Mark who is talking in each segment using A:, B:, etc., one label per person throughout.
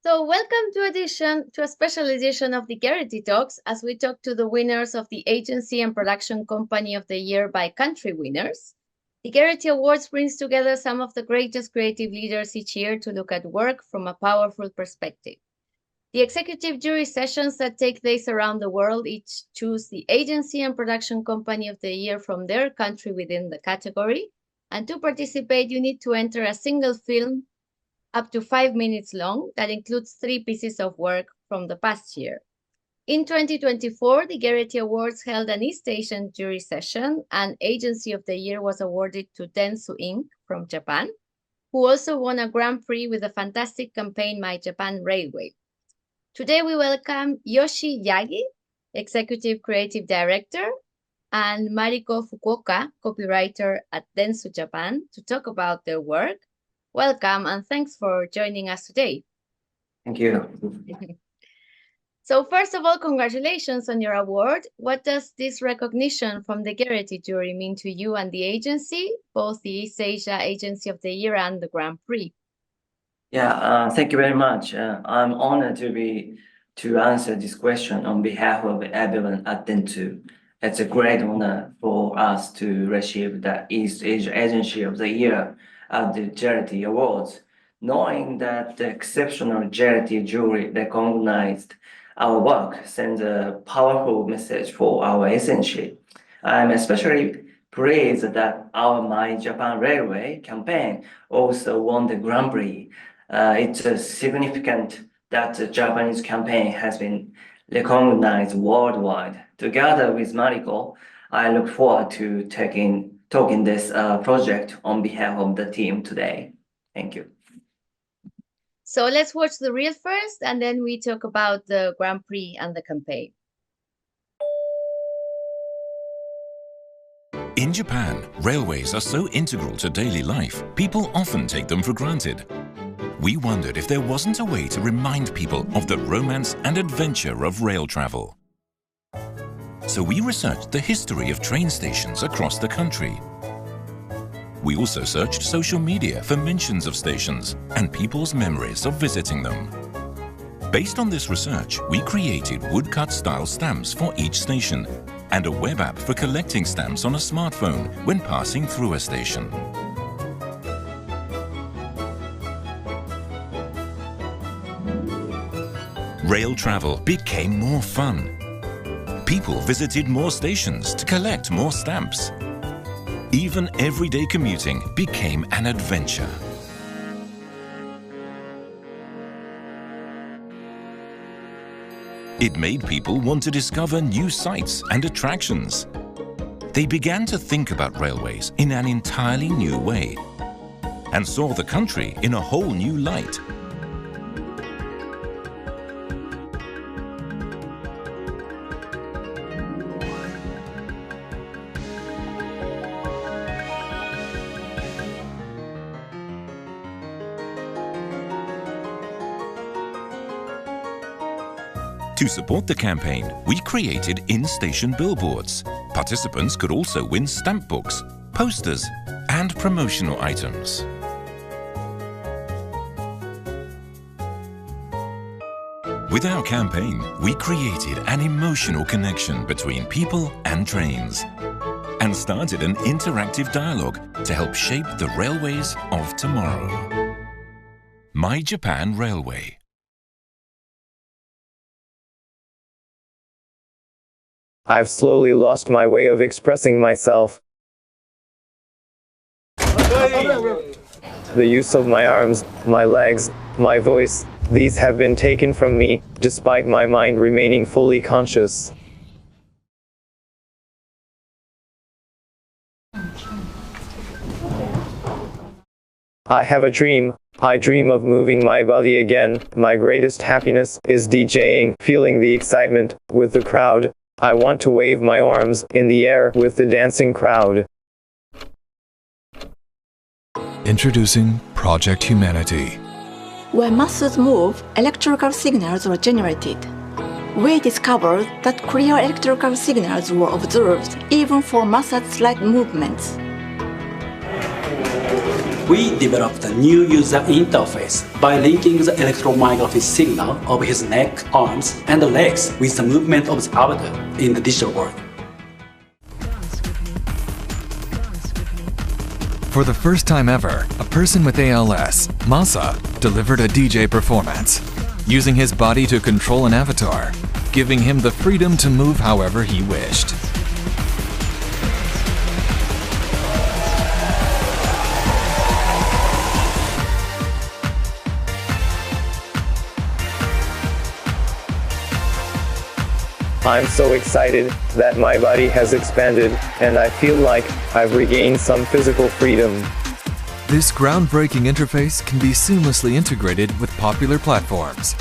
A: So, welcome to a special edition of the Gerety Talks as we talk to the winners of the Agency and Production Company of the Year by country winners. The Gerety Awards brings together some of the greatest creative leaders each year to look at work from a powerful perspective. The executive jury sessions that take place around the world each choose the Agency and Production Company of the Year from their country within the category. And to participate, you need to enter a single film up to 5 minutes long that includes 3 pieces of work from the past year. In 2024, the Gerety Awards held an East Asian jury session, and Agency of the Year was awarded to Dentsu Inc. from Japan, who also won a Grand Prix with the fantastic campaign My Japan Railway. Today we welcome Yoshi Yagi, Executive Creative Director, and Mariko Fukuoka, copywriter at Dentsu Japan, to talk about their work. Welcome and thanks for joining us today.
B: Thank you.
A: So first of all, congratulations on your award. What does this recognition from the Gerety jury mean to you and the agency, both the East Asia Agency of the Year and the Grand Prix?
B: Thank you very much. I'm honored to answer this question on behalf of everyone at Dentsu. It's a great honor for us to receive the East Asia Agency of the Year at the Gerety Awards, knowing that the exceptional Gerety jury recognized our work sends a powerful message for our agency. I'm especially pleased that our My Japan Railway campaign also won the Grand Prix. It's significant that the Japanese campaign has been recognized worldwide. Together with Mariko, I look forward to talking this project on behalf of the team today. Thank you.
A: So let's watch the reel first, and then we talk about the Grand Prix and the campaign.
C: In Japan, railways are so integral to daily life, people often take them for granted. We wondered if there wasn't a way to remind people of the romance and adventure of rail travel. So we researched the history of train stations across the country. We also searched social media for mentions of stations and people's memories of visiting them. Based on this research, we created woodcut-style stamps for each station and a web app for collecting stamps on a smartphone when passing through a station. Rail travel became more fun. People visited more stations to collect more stamps. Even everyday commuting became an adventure. It made people want to discover new sights and attractions. They began to think about railways in an entirely new way and saw the country in a whole new light. To support the campaign, we created in-station billboards. Participants could also win stamp books, posters, and promotional items. With our campaign, we created an emotional connection between people and trains and started an interactive dialogue to help shape the railways of tomorrow. My Japan Railway.
D: I've slowly lost my way of expressing myself. The use of my arms, my legs, my voice, these have been taken from me, despite my mind remaining fully conscious. I have a dream. I dream of moving my body again. My greatest happiness is DJing, feeling the excitement with the crowd. I want to wave my arms in the air with the dancing crowd.
E: Introducing Project Humanity.
F: When masses move, electrical signals are generated. We discovered that clear electrical signals were observed even for massage-like movements.
G: We developed a new user interface by linking the electromyography signal of his neck, arms, and legs with the movement of the avatar in the digital world.
E: For the first time ever, a person with ALS, Masa, delivered a DJ performance, using his body to control an avatar, giving him the freedom to move however he wished.
D: I'm so excited that my body has expanded, and I feel like I've regained some physical freedom.
E: This groundbreaking interface can be seamlessly integrated with popular platforms.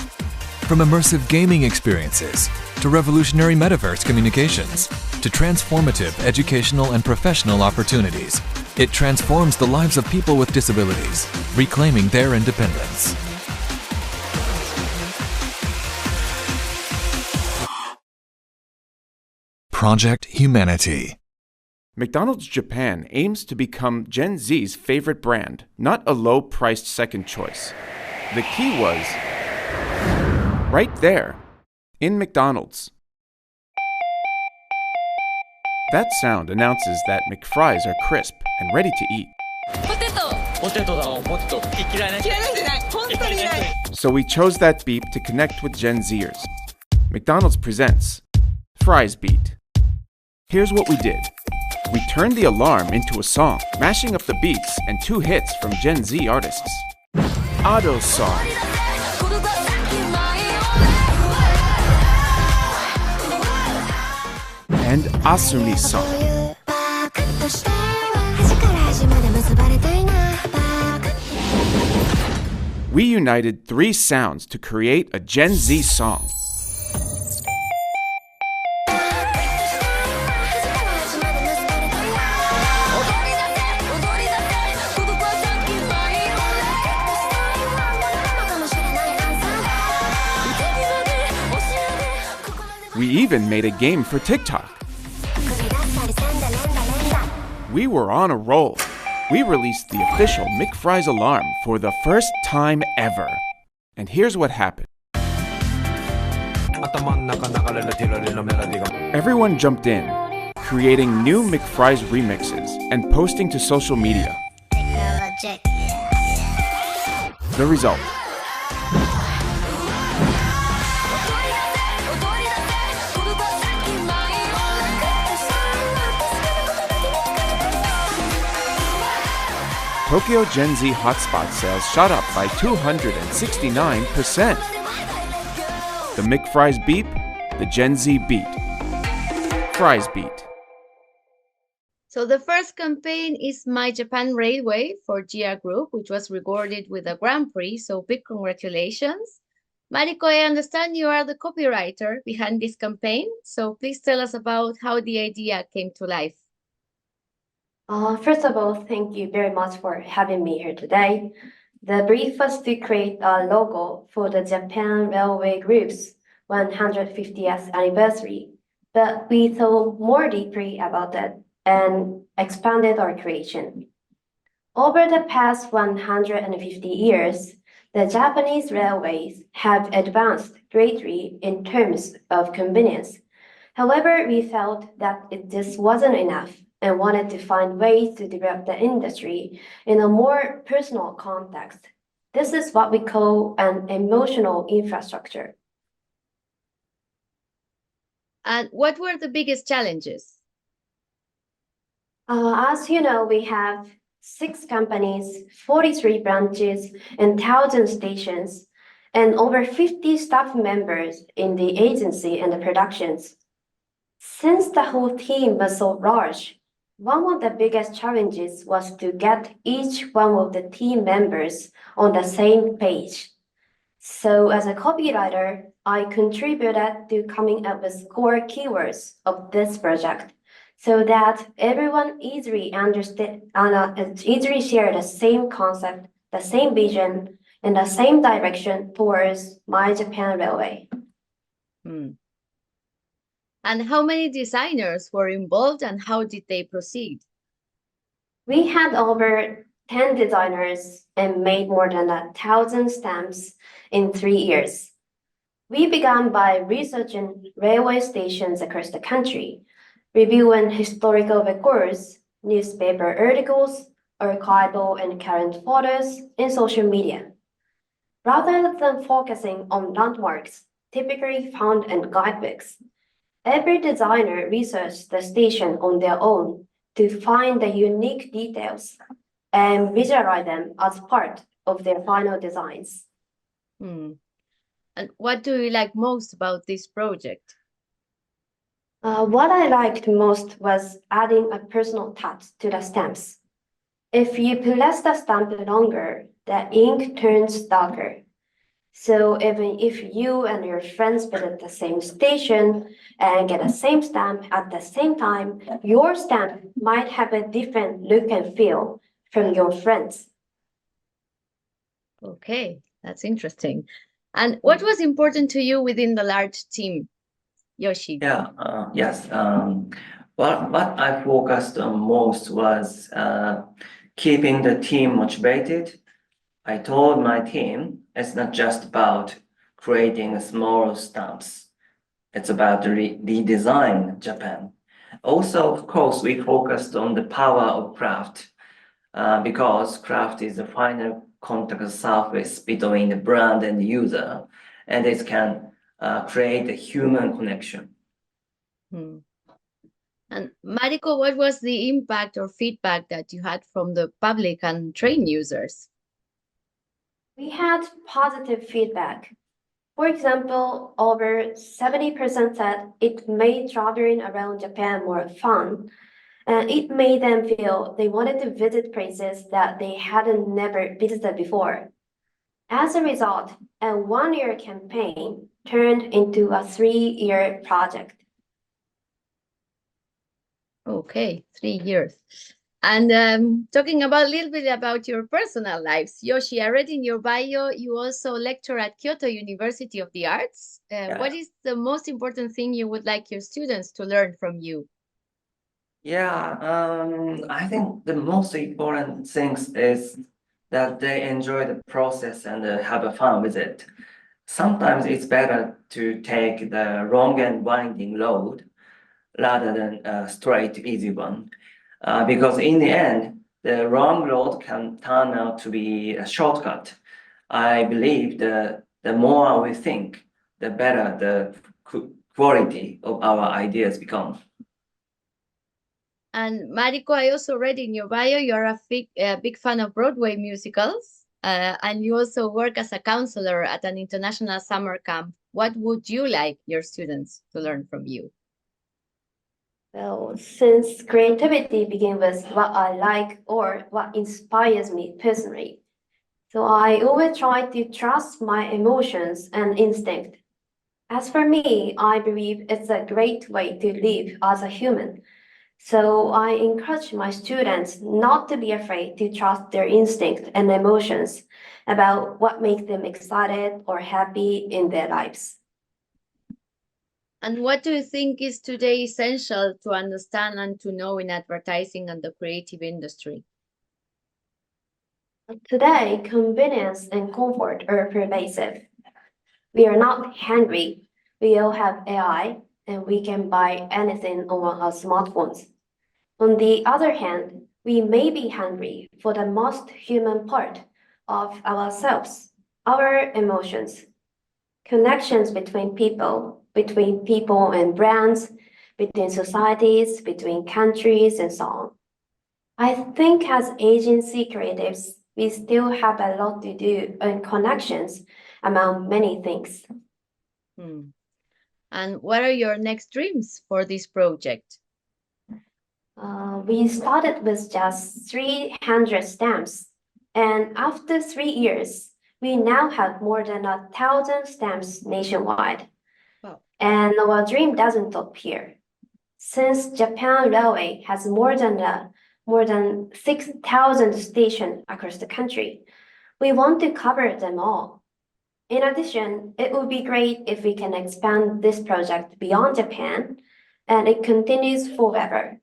E: From immersive gaming experiences, to revolutionary metaverse communications, to transformative educational and professional opportunities, it transforms the lives of people with disabilities, reclaiming their independence. Project Humanity.
H: McDonald's Japan aims to become Gen Z's favorite brand, not a low-priced second choice. The key was right there, in McDonald's. That sound announces that McFries are crisp and ready to eat. So we chose that beep to connect with Gen Zers. McDonald's presents Fries Beat. Here's what we did. We turned the alarm into a song, mashing up the beats and 2 hits from Gen Z artists. Ado's song. And Asumi's song. We united 3 sounds to create a Gen Z song. We even made a game for TikTok. We were on a roll. We released the official McFries alarm for the first time ever. And here's what happened. Everyone jumped in, creating new McFries remixes and posting to social media. The result. Tokyo Gen Z hotspot sales shot up by 269%. The McFries beep, the Gen Z beat. Fries beat.
A: So the first campaign is My Japan Railway for GR Group, which was rewarded with a Grand Prix, so big congratulations. Mariko, I understand you are the copywriter behind this campaign, so please tell us about how the idea came to life.
I: First of all, thank you very much for having me here today. The brief was to create a logo for the Japan Railway Group's 150th anniversary, but we thought more deeply about it and expanded our creation. Over the past 150 years, the Japanese railways have advanced greatly in terms of convenience. However, we felt that it just wasn't enough and wanted to find ways to develop the industry in a more personal context. This is what we call an emotional infrastructure.
A: And what were the biggest challenges?
I: As you know, we have 6 companies, 43 branches, and 1,000 stations, and over 50 staff members in the agency and the productions. Since the whole team was so large, one of the biggest challenges was to get each one of the team members on the same page. So as a copywriter, I contributed to coming up with core keywords of this project so that everyone easily understood and easily share the same concept, the same vision, and the same direction towards My Japan Railway.
A: And how many designers were involved and how did they proceed?
I: We had over 10 designers and made more than 1,000 stamps in 3 years. We began by researching railway stations across the country, reviewing historical records, newspaper articles, archival and current photos, and social media. Rather than focusing on landmarks typically found in guidebooks, every designer researched the station on their own to find the unique details and visualize them as part of their final designs.
A: Hmm. And what do you like most about this project?
I: What I liked most was adding a personal touch to the stamps. If you press the stamp longer, the ink turns darker. So even if you and your friends visit the same station and get the same stamp at the same time, your stamp might have a different look and feel from your friends.
A: Okay, that's interesting. And what was important to you within the large team, Yoshi?
B: Yes. What I focused on most was keeping the team motivated. I told my team it's not just about creating small stamps. It's about redesign Japan. Also, of course, we focused on the power of craft because craft is the final contact surface between the brand and the user, and it can create a human connection.
A: Hmm. And Mariko, what was the impact or feedback that you had from the public and train users?
I: We had positive feedback. For example, over 70% said it made traveling around Japan more fun, and it made them feel they wanted to visit places that they hadn't never visited before. As a result, a 1 year campaign turned into a 3 year project.
A: Okay, 3 years. And talking about a little bit about your personal lives, Yoshi, I read in your bio you also lecture at Kyoto University of the Arts. What is the most important thing you would like your students to learn from you?
B: I think the most important things is that they enjoy the process and have a fun with it. Sometimes it's better to take the long and winding road rather than a straight, easy one. Because in the end, the wrong road can turn out to be a shortcut. I believe the more we think, the better the quality of our ideas become.
A: And Mariko, I also read in your bio you're a big fan of Broadway musicals, and you also work as a counselor at an international summer camp. What would you like your students to learn from you?
I: Well, since creativity begins with what I like or what inspires me personally, so I always try to trust my emotions and instinct. As for me, I believe it's a great way to live as a human. So I encourage my students not to be afraid to trust their instinct and emotions about what makes them excited or happy in their lives.
A: And what do you think is today essential to understand and to know in advertising and the creative industry?
I: Today, convenience and comfort are pervasive. We are not hungry. We all have AI and we can buy anything on our smartphones. On the other hand, we may be hungry for the most human part of ourselves, our emotions, connections between people and brands, between societies, between countries, and so on. I think as agency creatives, we still have a lot to do on connections among many things.
A: And what are your next dreams for this project?
I: We started with just 300 stamps, and after 3 years, we now have more than 1,000 stamps nationwide.
A: Wow.
I: And our dream doesn't stop here. Since Japan Railway has more than 6,000 stations across the country, we want to cover them all. In addition, it would be great if we can expand this project beyond Japan and it continues forever.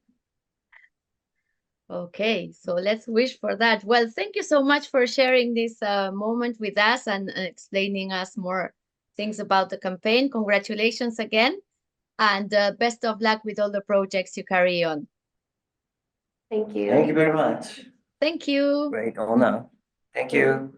A: Okay, so let's wish for that. Well, thank you so much for sharing this moment with us and explaining us more things about the campaign. Congratulations again, and best of luck with all the projects you carry on.
I: Thank you.
B: Thank you very much.
A: Thank you.
B: Great honor. Thank you.